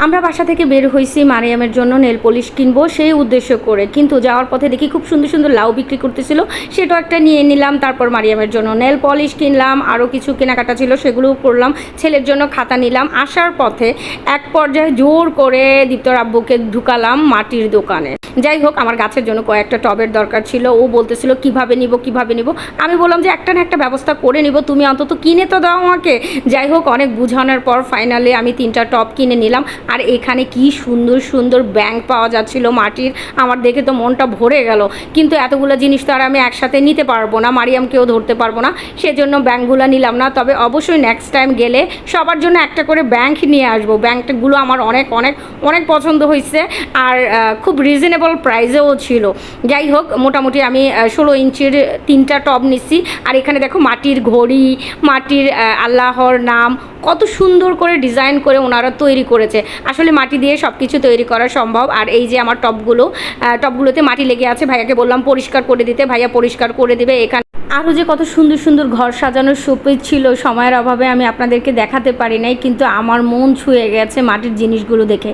আমরা বাসা থেকে বের হইছি মারিয়ামের জন্য নেল পলিশ কিনবো সেই উদ্দেশ্য করে, কিন্তু যাওয়ার পথে দেখি খুব সুন্দর সুন্দর লাউ বিক্রি করতেছিল, সেটাও একটা নিয়ে নিলাম। তারপর মারিয়ামের জন্য নেল পলিশ কিনলাম, আরও কিছু কেনাকাটা ছিল সেগুলোও করলাম, ছেলের জন্য খাতা নিলাম। আসার পথে এক পর্যায়ে জোর করে দীপ্তর আব্বুকে ঢুকালাম মাটির দোকানে। যাই হোক, আমার গাছের জন্য কয়েকটা টবের দরকার ছিল, ও বলতেছিল কিভাবে নিব। আমি বললাম যে একটা না একটা ব্যবস্থা করে নিব, তুমি অন্তত কিনে তো দাও আমাকে। যাই হোক, অনেক বুঝানোর পর ফাইনালি আমি 3টা টব কিনে নিলাম। আর এখানে কি সুন্দর সুন্দর ব্যাঙ পাওয়া যাচ্ছিল মাটির, আমার দেখে তো মনটা ভরে গেল। কিন্তু এতগুলো জিনিস তো আর আমি একসাথে নিতে পারবো না, মারিয়ামকেও ধরতে পারবো না, সেজন্য ব্যাঙগুলো নিলাম না। তবে অবশ্যই নেক্সট টাইম গেলে সবার জন্য একটা করে ব্যাঙ নিয়ে আসবো। ব্যাঙগুলো আমার অনেক অনেক অনেক পছন্দ হয়েছে, আর খুব রিজনেবল প্রাইসেও ছিল। যাই হোক, মোটামুটি আমি 16 ইঞ্চির 3টা টব নিচ্ছি। আর এখানে দেখো মাটির ঘড়ি, মাটির আল্লাহর নাম, কত সুন্দর করে ডিজাইন করে ওনারা তৈরি করেছে। আসলে মাটি দিয়ে সব কিছু তৈরি করা সম্ভব। আর এই যে আমার টবগুলোতে মাটি লেগে আছে, ভাইয়াকে বললাম পরিষ্কার করে দিতে, ভাইয়া পরিষ্কার করে দেবে। এখানে আরও যে কত সুন্দর সুন্দর ঘর সাজানোর শোপিস ছিল, সময়ের অভাবে আমি আপনাদেরকে দেখাতে পারি নাই, কিন্তু আমার মন ছুঁয়ে গেছে মাটির জিনিসগুলো দেখে।